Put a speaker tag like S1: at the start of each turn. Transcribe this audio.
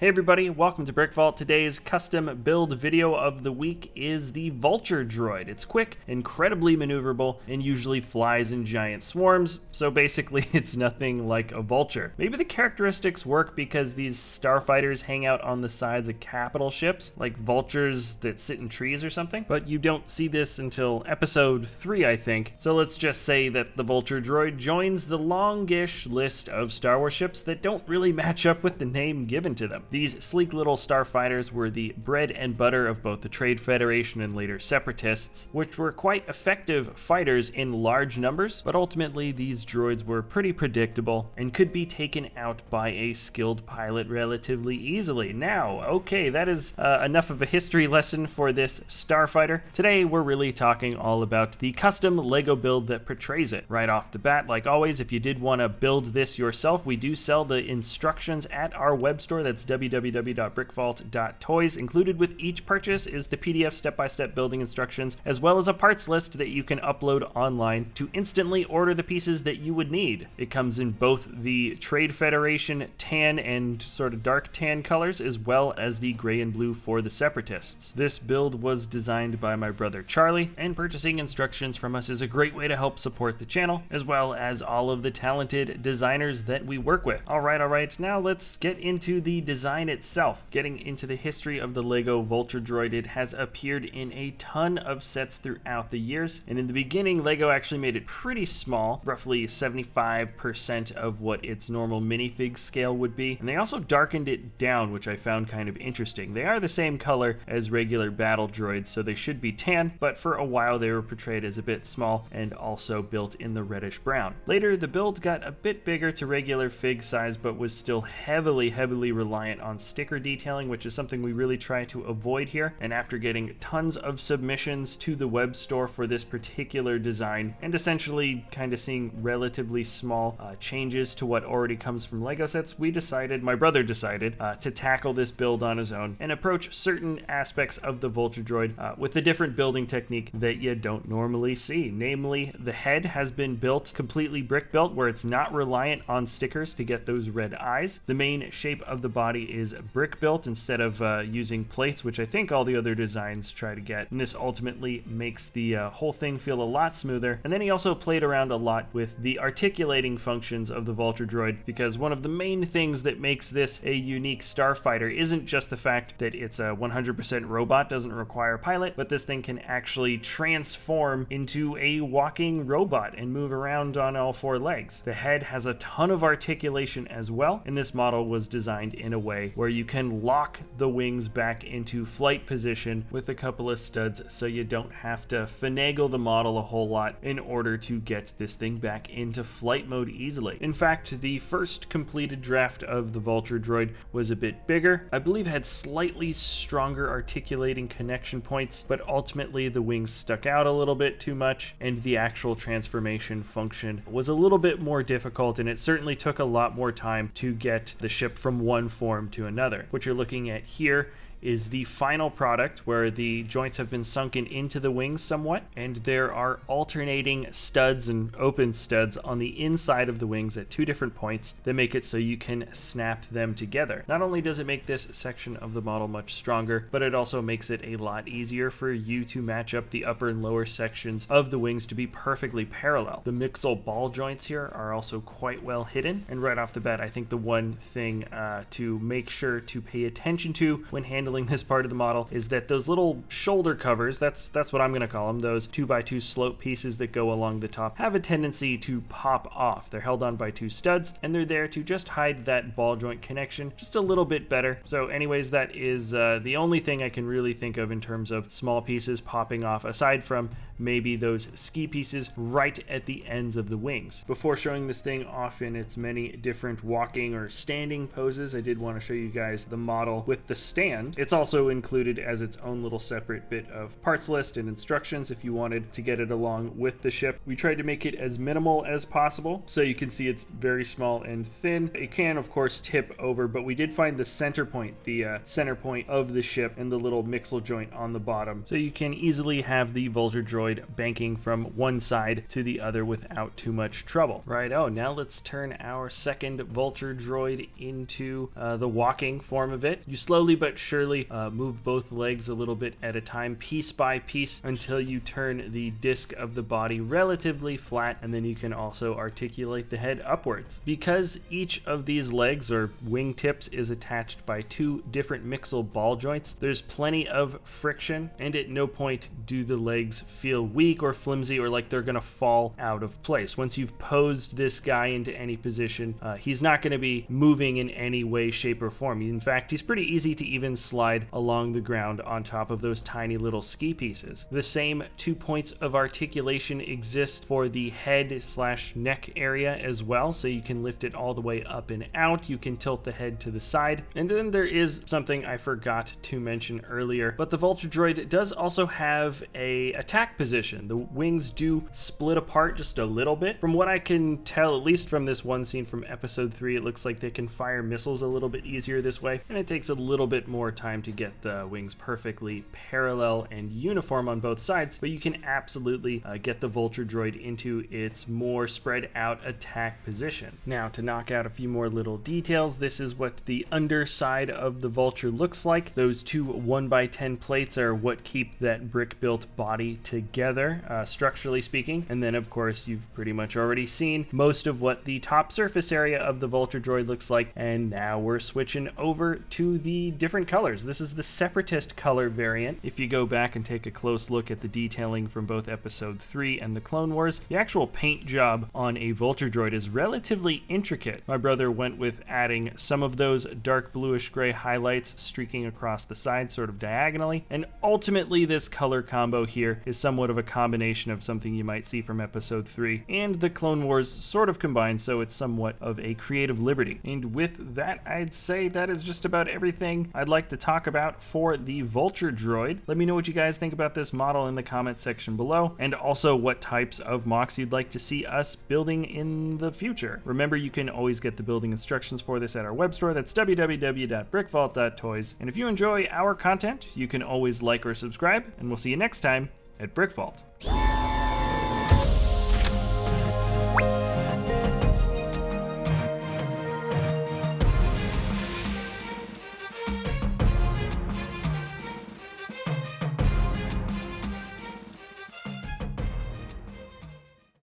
S1: Hey everybody, welcome to BrickVault. Today's custom build video of the week is the Vulture Droid. It's quick, incredibly maneuverable, and usually flies in giant swarms, so basically it's nothing like a vulture. Maybe the characteristics work because these starfighters hang out on the sides of capital ships, like vultures that sit in trees or something, but you don't see this until episode 3, I think. So let's just say that the Vulture Droid joins the longish list of Star Wars ships that don't really match up with the name given to them. These sleek little starfighters were the bread and butter of both the Trade Federation and later Separatists, which were quite effective fighters in large numbers, but ultimately these droids were pretty predictable and could be taken out by a skilled pilot relatively easily. Now, okay, that is enough of a history lesson for this starfighter. Today we're really talking all about the custom Lego build that portrays it. Right off the bat, like always, if you did want to build this yourself, we do sell the instructions at our web store. That's www.brickvault.toys. Included with each purchase is the PDF step-by-step building instructions, as well as a parts list that you can upload online to instantly order the pieces that you would need. It comes in both the Trade Federation tan and sort of dark tan colors, as well as the gray and blue for the Separatists. This build was designed by my brother Charlie, and purchasing instructions from us is a great way to help support the channel, as well as all of the talented designers that we work with. All right, now let's get into the design itself. Getting into the history of the Lego Vulture Droid, it has appeared in a ton of sets throughout the years, and in the beginning Lego actually made it pretty small, roughly 75% of what its normal minifig scale would be, and they also darkened it down, which I found kind of interesting. They are the same color as regular battle droids, so they should be tan, but for a while they were portrayed as a bit small and also built in the reddish brown. Later the build got a bit bigger to regular fig size, but was still heavily reliant on sticker detailing, which is something we really try to avoid here. And after getting tons of submissions to the web store for this particular design, and essentially kind of seeing relatively small changes to what already comes from Lego sets, my brother decided to tackle this build on his own and approach certain aspects of the Vulture Droid with a different building technique that you don't normally see. Namely, the head has been built completely brick built, where it's not reliant on stickers to get those red eyes. The main shape of the body is brick built instead of using plates, which I think all the other designs try to get, and this ultimately makes the whole thing feel a lot smoother. And then he also played around a lot with the articulating functions of the Vulture Droid, because one of the main things that makes this a unique starfighter isn't just the fact that it's a 100% robot, doesn't require a pilot, but this thing can actually transform into a walking robot and move around on all four legs. The head has a ton of articulation as well, and this model was designed in a way where you can lock the wings back into flight position with a couple of studs, so you don't have to finagle the model a whole lot in order to get this thing back into flight mode easily. In fact, the first completed draft of the Vulture Droid was a bit bigger. I believe it had slightly stronger articulating connection points, but ultimately the wings stuck out a little bit too much, and the actual transformation function was a little bit more difficult, and it certainly took a lot more time to get the ship from one form to another. What you're looking at here is the final product, where the joints have been sunken into the wings somewhat, and there are alternating studs and open studs on the inside of the wings at two different points that make it so you can snap them together. Not only does it make this section of the model much stronger, but it also makes it a lot easier for you to match up the upper and lower sections of the wings to be perfectly parallel. The mixel ball joints here are also quite well hidden, and right off the bat, I think the one thing to make sure to pay attention to when handling this part of the model is that those little shoulder covers, that's what I'm going to call them, those 2x2 slope pieces that go along the top, have a tendency to pop off. They're held on by two studs, and they're there to just hide that ball joint connection just a little bit better. So anyways, that is the only thing I can really think of in terms of small pieces popping off, aside from maybe those ski pieces right at the ends of the wings. Before showing this thing off in its many different walking or standing poses, I did want to show you guys the model with the stand. It's also included as its own little separate bit of parts list and instructions if you wanted to get it along with the ship. We tried to make it as minimal as possible, so you can see it's very small and thin. It can of course tip over, but we did find the center point, the center point of the ship, and the little mixel joint on the bottom, so you can easily have the Vulture Droid banking from one side to the other without too much trouble. Right, oh, now let's turn our second Vulture Droid into the walking form of it. You slowly but surely move both legs a little bit at a time, piece by piece, until you turn the disc of the body relatively flat, and then you can also articulate the head upwards. Because each of these legs or wing tips is attached by two different mixel ball joints, there's plenty of friction, and at no point do the legs feel weak or flimsy or like they're gonna fall out of place. Once you've posed this guy into any position, he's not going to be moving in any way, shape, or form. In fact, he's pretty easy to even slide along the ground on top of those tiny little ski pieces. The same 2 points of articulation exist for the head / neck area as well, so you can lift it all the way up and out. You can tilt the head to the side. And then there is something I forgot to mention earlier, but the Vulture Droid does also have a attack position. The wings do split apart just a little bit. From what I can tell, at least from this one scene from episode 3, it looks like they can fire missiles a little bit easier this way, and it takes a little bit more time to get the wings perfectly parallel and uniform on both sides, but you can absolutely get the Vulture Droid into its more spread out attack position. Now, to knock out a few more little details, this is what the underside of the Vulture looks like. Those two 1x10 plates are what keep that brick-built body together, structurally speaking, and then of course you've pretty much already seen most of what the top surface area of the Vulture Droid looks like, and now we're switching over to the different colors. This is the Separatist color variant. If you go back and take a close look at the detailing from both episode 3 and the Clone Wars, the actual paint job on a Vulture Droid is relatively intricate. My brother went with adding some of those dark bluish gray highlights streaking across the side sort of diagonally, and ultimately this color combo here is somewhat of a combination of something you might see from episode 3 and the Clone Wars sort of combined, so it's somewhat of a creative liberty. And with that, I'd say that is just about everything I'd like to talk about for the Vulture Droid. Let me know what you guys think about this model in the comments section below, and also what types of mocks you'd like to see us building in the future. Remember, you can always get the building instructions for this at our web store. That's www.brickvault.toys. And if you enjoy our content, you can always like or subscribe, and we'll see you next time at BrickVault.